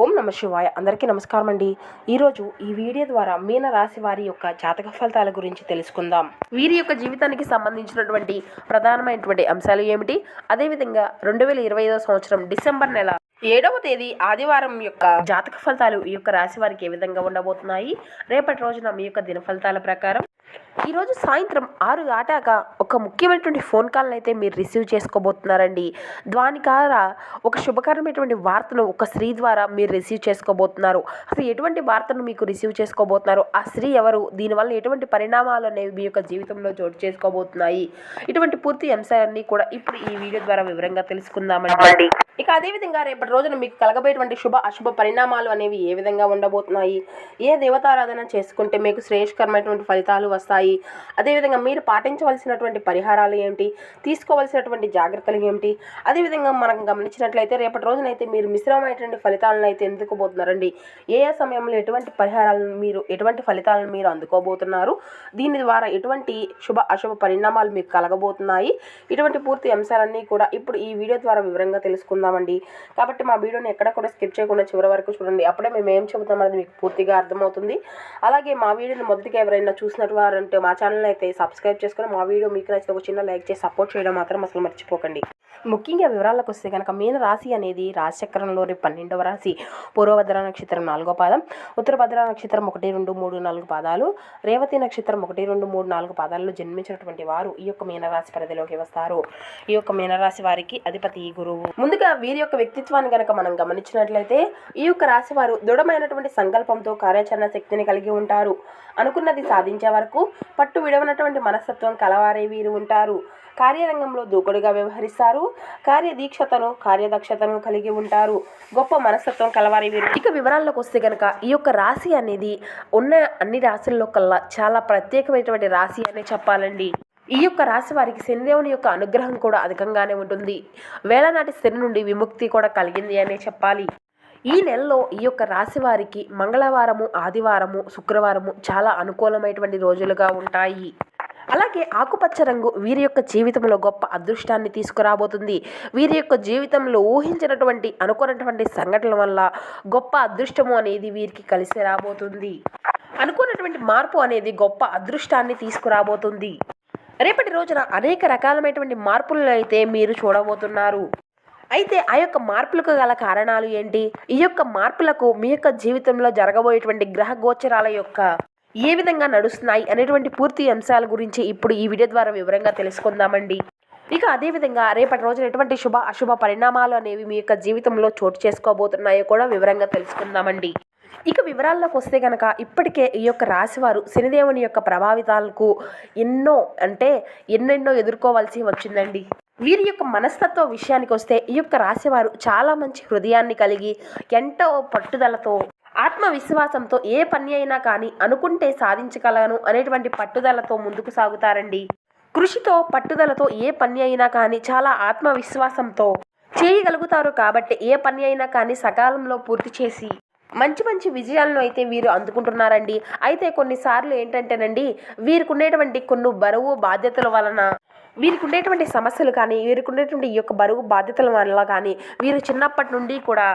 ఓం నమ శివాయ. అందరికీ నమస్కారం అండి. ఈరోజు ఈ వీడియో ద్వారా మీన రాశి వారి యొక్క జాతక ఫలితాల గురించి తెలుసుకుందాం. వీరి యొక్క జీవితానికి సంబంధించినటువంటి ప్రధానమైనటువంటి అంశాలు ఏమిటి, అదేవిధంగా 2025 సంవత్సరం డిసెంబర్ నెల 7వ తేదీ ఆదివారం యొక్క జాతక ఫలితాలు ఈ యొక్క రాశి వారికి ఏ విధంగా ఉండబోతున్నాయి, రేపటి రోజున మీ యొక్క దిన ఫలితాల ప్రకారం ఈరోజు సాయంత్రం 6 దాటాక ఒక ముఖ్యమైనటువంటి ఫోన్ కాల్ని అయితే మీరు రిసీవ్ చేసుకోబోతున్నారండి. దాని ద్వారా ఒక శుభకరమైనటువంటి వార్తను ఒక స్త్రీ ద్వారా మీరు రిసీవ్ చేసుకోబోతున్నారు. అసలు ఎటువంటి వార్తను మీకు రిసీవ్ చేసుకోబోతున్నారు, ఆ స్త్రీ ఎవరు, దీనివల్ల ఎటువంటి పరిణామాలు అనేవి మీ యొక్క జీవితంలో చోటు చేసుకోబోతున్నాయి, ఇటువంటి పూర్తి అంశాలన్నీ కూడా ఇప్పుడు ఈ వీడియో ద్వారా వివరంగా తెలుసుకుందామండి. ఇక అదేవిధంగా రేపటి రోజున మీకు కలగబోయేటువంటి శుభ అశుభ పరిణామాలు అనేవి ఏ విధంగా ఉండబోతున్నాయి, ఏ దేవతారాధన చేసుకుంటే మీకు శ్రేయస్కరమైనటువంటి ఫలితాలు వస్తాయి, అదేవిధంగా మీరు పాటించవలసినటువంటి పరిహారాలు ఏమిటి, తీసుకోవాల్సినటువంటి జాగ్రత్తలు ఏమిటి, అదేవిధంగా మనం గమనించినట్లయితే రేపటి రోజునైతే మీరు మిశ్రమమైనటువంటి ఫలితాలను అయితే ఎందుకోబోతున్నారండి, ఏ సమయంలో ఎటువంటి పరిహారాలను మీరు ఎటువంటి ఫలితాలను మీరు అందుకోబోతున్నారు, దీని ద్వారా ఎటువంటి శుభ అశుభ పరిణామాలు మీకు కలగబోతున్నాయి, ఇటువంటి పూర్తి అంశాలన్నీ కూడా ఇప్పుడు ఈ వీడియో ద్వారా వివరంగా తెలుసుకుందామండి. కాబట్టి మా వీడియోని ఎక్కడ కూడా స్కిప్ చేయకుండా చివరి వరకు చూడండి. అప్పుడే మేము ఏం చెబుతాం అనేది మీకు పూర్తిగా అర్థమవుతుంది. అలాగే మా వీడియోని మొదటిగా ఎవరైనా చూసినట్టు వారంటే మా ఛానల్ అయితే సబ్స్క్రైబ్ చేసుకొని మా వీడియో మీకు నచ్చితే ఒక చిన్న లైక్ చేసి సపోర్ట్ చేయడం మాత్రం అసలు మర్చిపోకండి. ముఖ్యంగా వివరాలకు వస్తే కనుక మీన రాశి అనేది రాశిచక్రంలోని 12వ రాశి. పూర్వభద్ర నక్షత్రం 4వ పాదం, ఉత్తరభద్ర నక్షత్రం 1, 2, 3, 4 పాదాలు, రేవతి నక్షత్రం 1, 2, 3, 4 పాదాల్లో జన్మించినటువంటి వారు ఈ యొక్క మీనరాశి పరిధిలోకి వస్తారు. ఈ యొక్క మీనరాశి వారికి అధిపతి గురువు. ముందుగా వీరి యొక్క వ్యక్తిత్వాన్ని కనుక మనం గమనించినట్లయితే ఈ యొక్క రాశి వారు దృఢమైనటువంటి సంకల్పంతో కార్యాచరణ శక్తిని కలిగి ఉంటారు. అనుకున్నది సాధించే వరకు పట్టు విడవనటువంటి మనస్తత్వం కలవారే వీరు ఉంటారు. కార్యరంగంలో దూకుడుగా వ్యవహరిస్తారు. కార్యదీక్షతను కార్యదక్షతను కలిగి ఉంటారు. గొప్ప మనస్తత్వం కలవారి వీరు. ఇక వివరాల్లోకి వస్తే కనుక ఈ యొక్క రాశి అనేది ఉన్న అన్ని రాశుల్లో కల్లా చాలా ప్రత్యేకమైనటువంటి రాశి అనే చెప్పాలండి. ఈ యొక్క రాశి వారికి శనిదేవుని యొక్క అనుగ్రహం కూడా అధికంగానే ఉంటుంది. వేళనాటి శని నుండి విముక్తి కూడా కలిగింది అనే చెప్పాలి. ఈ నెలలో ఈ యొక్క రాశి వారికి మంగళవారము, ఆదివారము, శుక్రవారము చాలా అనుకూలమైనటువంటి రోజులుగా ఉంటాయి. అలాగే ఆకుపచ్చ రంగు వీరి యొక్క జీవితంలో గొప్ప అదృష్టాన్ని తీసుకురాబోతుంది. వీరి యొక్క జీవితంలో ఊహించినటువంటి అనుకున్నటువంటి సంఘటనల వల్ల గొప్ప అదృష్టము అనేది వీరికి కలిసి రాబోతుంది. అనుకున్నటువంటి మార్పు అనేది గొప్ప అదృష్టాన్ని తీసుకురాబోతుంది. రేపటి రోజున అనేక రకాలమైనటువంటి మార్పులను అయితే మీరు చూడబోతున్నారు. అయితే ఆ యొక్క మార్పులకు గల కారణాలు ఏంటి, ఈ యొక్క మార్పులకు మీ యొక్క జీవితంలో జరగబోయేటువంటి గ్రహ గోచరాల యొక్క ఏ విధంగా నడుస్తున్నాయి అనేటువంటి పూర్తి అంశాల గురించి ఇప్పుడు ఈ వీడియో ద్వారా వివరంగా తెలుసుకుందామండి. ఇక అదేవిధంగా రేపటి రోజున ఎటువంటి శుభ అశుభ పరిణామాలు అనేవి మీ యొక్క జీవితంలో చోటు చేసుకోబోతున్నాయో కూడా వివరంగా తెలుసుకుందామండి. ఇక వివరాల్లోకి వస్తే కనుక ఇప్పటికే ఈ యొక్క రాశివారు శనిదేవుని యొక్క ప్రభావితాలకు ఎన్నెన్నో ఎదుర్కోవాల్సి వచ్చిందండి. వీరి యొక్క మనస్తత్వ విషయానికి వస్తే ఈ యొక్క రాశివారు చాలా మంచి హృదయాన్ని కలిగి ఎంతో పట్టుదలతో ఆత్మవిశ్వాసంతో ఏ పని అయినా కానీ అనుకుంటే సాధించగలను అనేటువంటి పట్టుదలతో ముందుకు సాగుతారండి. కృషితో పట్టుదలతో ఏ పని అయినా కానీ చాలా ఆత్మవిశ్వాసంతో చేయగలుగుతారు. కాబట్టి ఏ పని అయినా కానీ సకాలంలో పూర్తి చేసి మంచి మంచి విజయాలను అయితే వీరు అందుకుంటున్నారండి. అయితే కొన్నిసార్లు ఏంటంటేనండి, వీరికి ఉండేటువంటి కొన్ని బరువు బాధ్యతల వలన వీరికి ఉండేటువంటి సమస్యలు కానీ వీరికి ఉండేటువంటి ఈ యొక్క బరువు బాధ్యతల వల్ల కానీ వీరు చిన్నప్పటి నుండి కూడా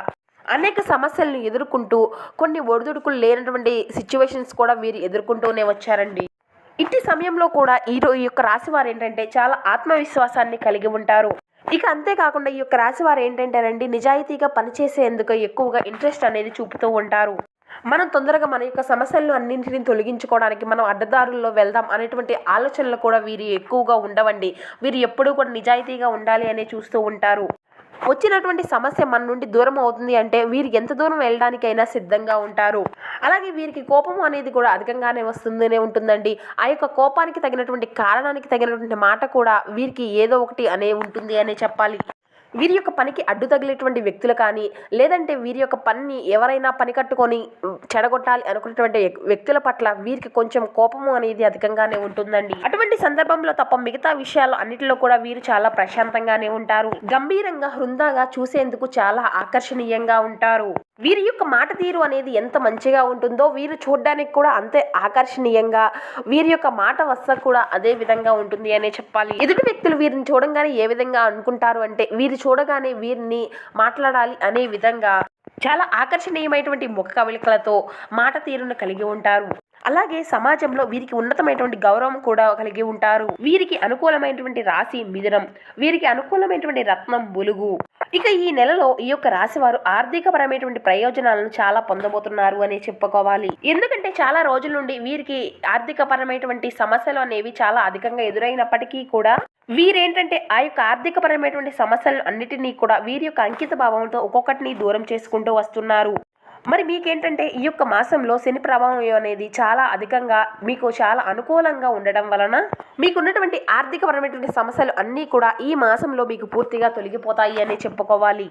అనేక సమస్యలను ఎదుర్కొంటూ కొన్ని ఒడిదుడుకులు లేనటువంటి సిచ్యువేషన్స్ కూడా వీరు ఎదుర్కొంటూనే వచ్చారండి. ఇట్టి సమయంలో కూడా ఈ యొక్క రాశి వారు ఏంటంటే చాలా ఆత్మవిశ్వాసాన్ని కలిగి ఉంటారు. ఇక అంతేకాకుండా ఈ యొక్క రాశి వారు ఏంటంటేనండి నిజాయితీగా పనిచేసేందుకు ఎక్కువగా ఇంట్రెస్ట్ అనేది చూపుతూ ఉంటారు. మనం తొందరగా మన యొక్క సమస్యలను అన్నింటినీ తొలగించుకోవడానికి మనం అడ్డదారుల్లో వెళ్దాం అనేటువంటి ఆలోచనలు కూడా వీరు ఎక్కువగా ఉండవండి. వీరు ఎప్పుడూ కూడా నిజాయితీగా ఉండాలి అనే చూస్తూ ఉంటారు. వచ్చినటువంటి సమస్య మన నుండి దూరం అవుతుంది అంటే వీరు ఎంత దూరం వెళ్ళడానికైనా సిద్ధంగా ఉంటారు. అలాగే వీరికి కోపం అనేది కూడా అధికంగానే వస్తుందనే ఉంటుందండి. ఆ యొక్క కోపానికి తగినటువంటి కారణానికి తగినటువంటి మాట కూడా వీరికి ఏదో ఒకటి అనే ఉంటుంది అనే చెప్పాలి. వీరి యొక్క పనికి అడ్డు తగిలేటువంటి వ్యక్తులు కానీ లేదంటే వీరి యొక్క పనిని ఎవరైనా పని కట్టుకొని చెడగొట్టాలి అనుకున్నటువంటి వ్యక్తుల పట్ల వీరికి కొంచెం కోపము అనేది అధికంగానే ఉంటుందండి. అటువంటి సందర్భంలో తప్ప మిగతా విషయాలు అన్నిటిలో కూడా వీరు చాలా ప్రశాంతంగానే ఉంటారు. గంభీరంగా హృందాగా చూసేందుకు చాలా ఆకర్షణీయంగా ఉంటారు. వీరి యొక్క మాట తీరు అనేది ఎంత మంచిగా ఉంటుందో వీరు చూడడానికి కూడా అంతే ఆకర్షణీయంగా, వీరి యొక్క మాట వస్త కూడా అదే విధంగా ఉంటుంది అనే చెప్పాలి. ఎదుటి వ్యక్తులు వీరిని చూడంగానే ఏ విధంగా అనుకుంటారు అంటే వీరు చూడగానే వీరిని మాట్లాడాలి అనే విధంగా చాలా ఆకర్షణీయమైనటువంటి ముఖ కవళికలతో మాట తీరును కలిగి ఉంటారు. అలాగే సమాజంలో వీరికి ఉన్నతమైనటువంటి గౌరవం కూడా కలిగి ఉంటారు. వీరికి అనుకూలమైనటువంటి రాశి మిథునం. వీరికి అనుకూలమైనటువంటి రత్నం బులుగు. ఇక ఈ నెలలో ఈ యొక్క రాశి వారు ఆర్థికపరమైనటువంటి ప్రయోజనాలను చాలా పొందబోతున్నారు అని చెప్పుకోవాలి. ఎందుకంటే చాలా రోజుల నుండి వీరికి ఆర్థికపరమైనటువంటి సమస్యలు అనేవి చాలా అధికంగా ఎదురైనప్పటికీ కూడా వీరేంటంటే ఆ యొక్క ఆర్థికపరమైనటువంటి సమస్యలు అన్నిటినీ కూడా వీరి యొక్క అంకిత భావంతో ఒక్కొక్కటిని దూరం చేసుకుంటూ వస్తున్నారు. మరి మీకేంటంటే ఈ యొక్క మాసంలో శని ప్రభావం అనేది చాలా అధికంగా మీకు చాలా అనుకూలంగా ఉండడం వలన మీకున్నటువంటి ఆర్థికపరమైనటువంటి సమస్యలు అన్నీ కూడా ఈ మాసంలో మీకు పూర్తిగా తొలగిపోతాయి అని చెప్పుకోవాలి.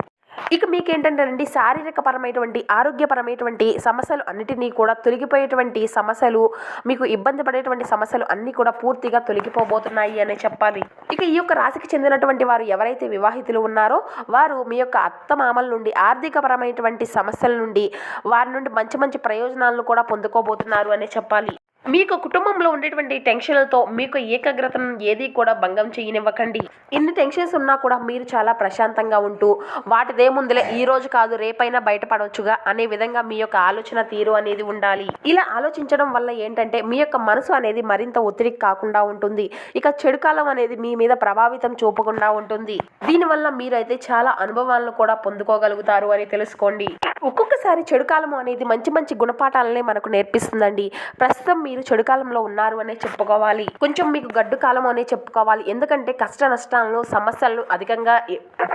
ఇక మీకేంటంటేనండి శారీరకపరమైనటువంటి ఆరోగ్యపరమైనటువంటి సమస్యలు అన్నిటినీ కూడా తొలగిపోయేటువంటి సమస్యలు, మీకు ఇబ్బంది పడేటువంటి సమస్యలు అన్నీ కూడా పూర్తిగా తొలగిపోబోతున్నాయి అని చెప్పాలి. ఇక ఈ యొక్క రాశికి చెందినటువంటి వారు ఎవరైతే వివాహితులు ఉన్నారో వారు మీ యొక్క అత్తమామల నుండి ఆర్థికపరమైనటువంటి సమస్యల నుండి వారి నుండి మంచి మంచి ప్రయోజనాలను కూడా పొందుకోబోతున్నారు అని చెప్పాలి. మీకు కుటుంబంలో ఉండేటువంటి టెన్షన్లతో మీకు ఏకాగ్రతను ఏది కూడా భంగం చేయనివ్వకండి. ఎన్ని టెన్షన్స్ ఉన్నా కూడా మీరు చాలా ప్రశాంతంగా ఉంటూ వాటిదేముందులే ఈ రోజు కాదు రేపైనా బయటపడవచ్చుగా అనే విధంగా మీ యొక్క ఆలోచన తీరు అనేది ఉండాలి. ఇలా ఆలోచించడం వల్ల ఏంటంటే మీ యొక్క మనసు అనేది మరింత ఒత్తిడికి కాకుండా ఉంటుంది. ఇక చెడు కాలం అనేది మీ మీద ప్రభావితం చూపకుండా ఉంటుంది. దీనివల్ల మీరైతే చాలా అనుభవాలను కూడా పొందుకోగలుగుతారు అని తెలుసుకోండి. ఒక్కొక్కసారి చెడు కాలం అనేది మంచి మంచి గుణపాఠాలనే మనకు నేర్పిస్తుందండి. ప్రస్తుతం మీరు చెడు కాలంలో ఉన్నారు అనే చెప్పుకోవాలి. కొంచెం మీకు గడ్డు కాలం అనే చెప్పుకోవాలి. ఎందుకంటే కష్ట నష్టాలను సమస్యలను అధికంగా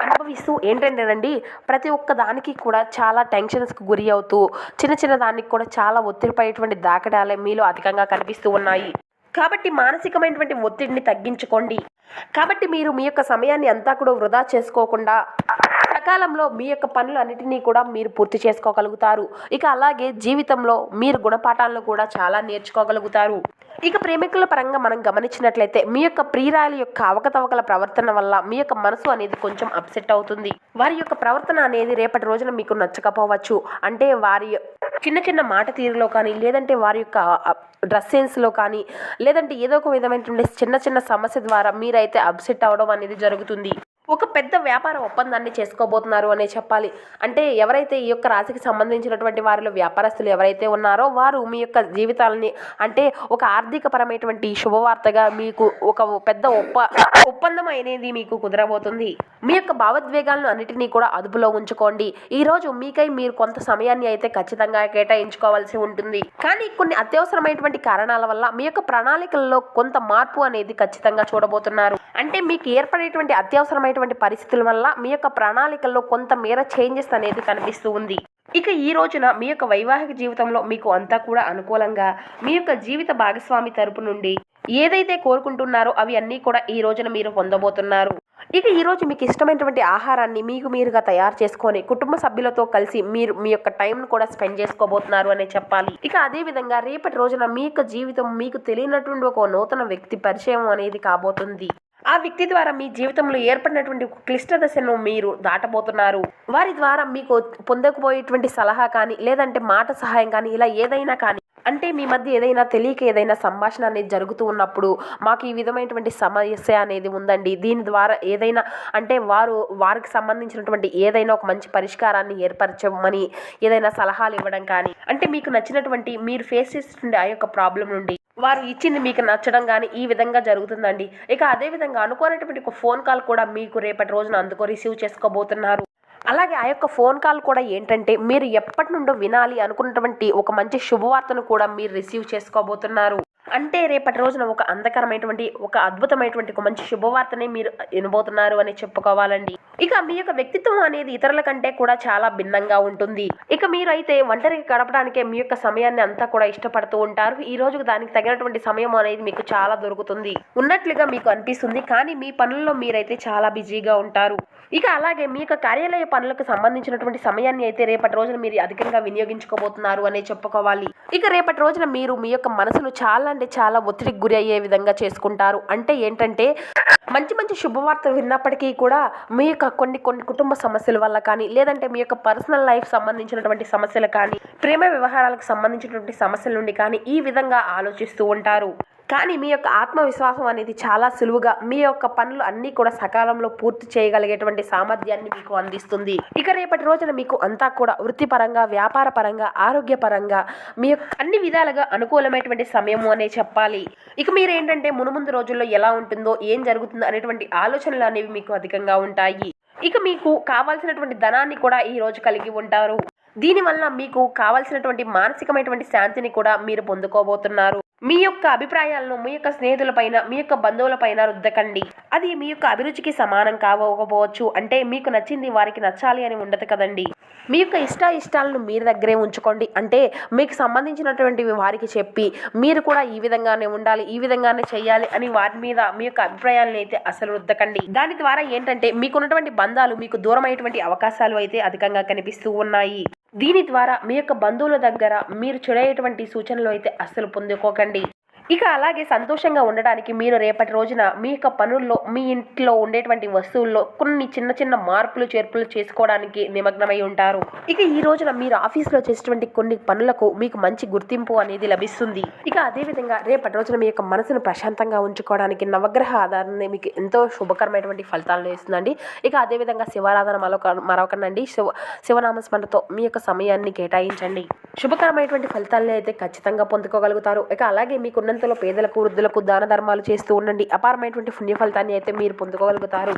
అనుభవిస్తూ ఏంటంటేనండి ప్రతి ఒక్క దానికి కూడా చాలా టెన్షన్స్కి గురి అవుతూ చిన్న చిన్న దానికి కూడా చాలా ఒత్తిడిపడేటువంటి దాకడాలే మీలో అధికంగా కనిపిస్తూ ఉన్నాయి. కాబట్టి మానసికమైనటువంటి ఒత్తిడిని తగ్గించుకోండి. కాబట్టి మీరు మీ యొక్క సమయాన్ని అంతా కూడా వృధా చేసుకోకుండా సకాలంలో మీ యొక్క పనులు అన్నిటినీ కూడా మీరు పూర్తి చేసుకోగలుగుతారు. ఇక అలాగే జీవితంలో మీరు గుణపాఠాలను కూడా చాలా నేర్చుకోగలుగుతారు. ఇక ప్రేమికుల పరంగా మనం గమనించినట్లయితే మీ యొక్క ప్రియురాలి యొక్క అవకతవకల ప్రవర్తన వల్ల మీ యొక్క మనసు అనేది కొంచెం అప్సెట్ అవుతుంది. వారి యొక్క ప్రవర్తన అనేది రేపటి రోజున మీకు నచ్చకపోవచ్చు. అంటే వారి చిన్న చిన్న మాట తీరులో కానీ లేదంటే వారి యొక్క డ్రెస్ సెన్స్లో కానీ లేదంటే ఏదో ఒక విధమైనటువంటి చిన్న చిన్న సమస్య ద్వారా మీరైతే అప్సెట్ అవడం అనేది జరుగుతుంది. ఒక పెద్ద వ్యాపార ఒప్పందాన్ని చేసుకోబోతున్నారు అనే చెప్పాలి. అంటే ఎవరైతే ఈ యొక్క రాశికి సంబంధించినటువంటి వారిలో వ్యాపారస్తులు ఎవరైతే ఉన్నారో వారు మీ యొక్క జీవితాలని అంటే ఒక ఆర్థికపరమైనటువంటి శుభవార్తగా మీకు ఒక పెద్ద ఒప్పందం అనేది మీకు కుదరబోతుంది. మీ యొక్క భావోద్వేగాలను అన్నిటినీ కూడా అదుపులో ఉంచుకోండి. ఈరోజు మీకై మీరు కొంత సమయాన్ని అయితే ఖచ్చితంగా కేటాయించుకోవాల్సి ఉంటుంది. కానీ కొన్ని అత్యవసరమైనటువంటి కారణాల వల్ల మీ యొక్క ప్రణాళికల్లో కొంత మార్పు అనేది ఖచ్చితంగా చూడబోతున్నారు. అంటే మీకు ఏర్పడేటువంటి అత్యవసరమైన పరిస్థితుల వల్ల మీ యొక్క ప్రణాళికల్లో కొంత మేర చేంజెస్ అనేది కనిపిస్తూ ఉంది. ఇక ఈ రోజున మీ యొక్క వైవాహిక జీవితంలో మీకు అంతా కూడా అనుకూలంగా మీ యొక్క జీవిత భాగస్వామి తరపు నుండి ఏదైతే కోరుకుంటున్నారో అవి అన్నీ కూడా ఈ రోజున మీరు పొందబోతున్నారు. ఇక ఈరోజు మీకు ఇష్టమైనటువంటి ఆహారాన్ని మీకు మీరుగా తయారు చేసుకొని కుటుంబ సభ్యులతో కలిసి మీరు మీ యొక్క టైంను కూడా స్పెండ్ చేసుకోబోతున్నారు అనే చెప్పాలి. ఇక అదేవిధంగా రేపటి రోజున మీ యొక్క జీవితం మీకు తెలియనటువంటి ఒక నూతన వ్యక్తి పరిచయం అనేది కాబోతుంది. ఆ వ్యక్తి ద్వారా మీ జీవితంలో ఏర్పడినటువంటి క్లిష్ట దశను మీరు దాటబోతున్నారు. వారి ద్వారా మీకు పొందకపోయేటువంటి సలహా కానీ లేదంటే మాట సహాయం కానీ ఇలా ఏదైనా కానీ అంటే మీ మధ్య ఏదైనా తెలియక ఏదైనా సంభాషణ అనేది జరుగుతూ ఉన్నప్పుడు మాకు ఈ విధమైనటువంటి సమస్య అనేది ఉందండి, దీని ద్వారా ఏదైనా అంటే వారికి సంబంధించినటువంటి ఏదైనా ఒక మంచి పరిష్కారాన్ని ఏర్పరచమని ఏదైనా సలహాలు ఇవ్వడం కానీ అంటే మీకు నచ్చినటువంటి మీరు ఫేస్ చేస్తుండే ఆ యొక్క ప్రాబ్లం నుండి వారు ఇచ్చింది మీకు నచ్చడం కానీ ఈ విధంగా జరుగుతుందండి. ఇక అదేవిధంగా అనుకోనటువంటి ఒక ఫోన్ కాల్ కూడా మీకు రేపటి రోజున అందుకో రిసీవ్ చేసుకోబోతున్నారు. అలాగే ఆ యొక్క ఫోన్ కాల్ కూడా ఏంటంటే మీరు ఎప్పటి నుండో వినాలి అనుకున్నటువంటి ఒక మంచి శుభవార్తను కూడా మీరు రిసీవ్ చేసుకోబోతున్నారు. అంటే రేపటి రోజున ఒక అందకరమైనటువంటి ఒక అద్భుతమైనటువంటి ఒక మంచి శుభవార్తని మీరు వినబోతున్నారు అని చెప్పుకోవాలండి. ఇక మీ యొక్క వ్యక్తిత్వం అనేది ఇతరుల కంటే కూడా చాలా భిన్నంగా ఉంటుంది. ఇక మీరు అయితే ఒంటరిగా గడపడానికే మీ యొక్క సమయాన్ని అంతా కూడా ఇష్టపడుతూ ఉంటారు. ఈ రోజుకు దానికి తగినటువంటి సమయం అనేది మీకు చాలా దొరుకుతుంది ఉన్నట్లుగా మీకు అనిపిస్తుంది. కానీ మీ పనుల్లో మీరైతే చాలా బిజీగా ఉంటారు. ఇక అలాగే మీ యొక్క కార్యాలయ పనులకు సంబంధించినటువంటి సమయాన్ని అయితే రేపటి రోజున మీరు అధికంగా వినియోగించుకోబోతున్నారు అనే చెప్పుకోవాలి. ఇక రేపటి రోజున మీరు మీ యొక్క మనసును చాలా అంటే చాలా ఒత్తిడికి గురి అయ్యే విధంగా చేసుకుంటారు. అంటే ఏంటంటే మంచి మంచి శుభవార్తలు విన్నప్పటికీ కూడా మీ యొక్క కొన్ని కుటుంబ సమస్యల వల్ల కానీ లేదంటే మీ యొక్క పర్సనల్ లైఫ్ సంబంధించినటువంటి సమస్యలు కానీ ప్రేమ వ్యవహారాలకు సంబంధించినటువంటి సమస్యల నుండి కానీ ఈ విధంగా ఆలోచిస్తూ ఉంటారు. కానీ మీ యొక్క ఆత్మవిశ్వాసం అనేది చాలా సులువుగా మీ యొక్క పనులు అన్నీ కూడా సకాలంలో పూర్తి చేయగలిగేటువంటి సామర్థ్యాన్ని మీకు అందిస్తుంది. ఇక రేపటి రోజున మీకు అంతా కూడా వృత్తిపరంగా, వ్యాపార పరంగా, ఆరోగ్యపరంగా మీ యొక్క అన్ని విధాలుగా అనుకూలమైనటువంటి సమయము అనే చెప్పాలి. ఇక మీరు ఏంటంటే మునుముందు రోజుల్లో ఎలా ఉంటుందో, ఏం జరుగుతుందో అనేటువంటి ఆలోచనలు అనేవి మీకు అధికంగా ఉంటాయి. ఇక మీకు కావాల్సినటువంటి ధనాన్ని కూడా ఈ రోజు కలిగి ఉంటారు. దీనివల్ల మీకు కావాల్సినటువంటి మానసికమైనటువంటి శాంతిని కూడా మీరు పొందుకోబోతున్నారు. మీ యొక్క అభిప్రాయాలను మీ యొక్క స్నేహితులపైన, మీ యొక్క బంధువులపైన రుద్దకండి. అది మీ యొక్క అభిరుచికి సమానం కావకపోవచ్చు. అంటే మీకు నచ్చింది వారికి నచ్చాలి అని ఉండదు కదండి. మీ యొక్క ఇష్టాలను మీరు దగ్గరే ఉంచుకోండి. అంటే మీకు సంబంధించినటువంటివి వారికి చెప్పి మీరు కూడా ఈ విధంగానే ఉండాలి, ఈ విధంగానే చేయాలి అని వారి మీద మీ యొక్క అభిప్రాయాలను అయితే అసలు రుద్దకండి. దాని ద్వారా ఏంటంటే మీకున్నటువంటి బంధాలు మీకు దూరం అయ్యేటువంటి అవకాశాలు అయితే అధికంగా కనిపిస్తూ ఉన్నాయి. దీని ద్వారా మీ యొక్క బంధువుల దగ్గర మీరు చెడేటువంటి సూచనలు అయితే అస్సలు పొందుకోకండి. ఇక అలాగే సంతోషంగా ఉండడానికి మీరు రేపటి రోజున మీ యొక్క పనుల్లో, మీ ఇంట్లో ఉండేటువంటి వస్తువుల్లో కొన్ని చిన్న చిన్న మార్పులు చేర్పులు చేసుకోవడానికి నిమగ్నమై ఉంటారు. ఇక ఈ రోజున మీరు ఆఫీస్లో చేసేటువంటి కొన్ని పనులకు మీకు మంచి గుర్తింపు అనేది లభిస్తుంది. ఇక అదేవిధంగా రేపటి రోజున మీ యొక్క మనసును ప్రశాంతంగా ఉంచుకోవడానికి నవగ్రహ ఆధారాన్ని మీకు ఎంతో శుభకరమైనటువంటి ఫలితాలను ఇస్తుందండి. ఇక అదేవిధంగా శివారాధన మరొకనండి శివనామస్మరణతో మీ యొక్క సమయాన్ని కేటాయించండి. శుభకరమైనటువంటి ఫలితాలని అయితే ఖచ్చితంగా పొందుకోగలుగుతారు. ఇక అలాగే మీకున్న పేదలకు, వృద్ధులకు దాన ధర్మాలు చేస్తూ ఉండండి. అపారమైనటువంటి పుణ్య ఫలితాన్ని అయితే మీరు పొందుకోగలుగుతారు.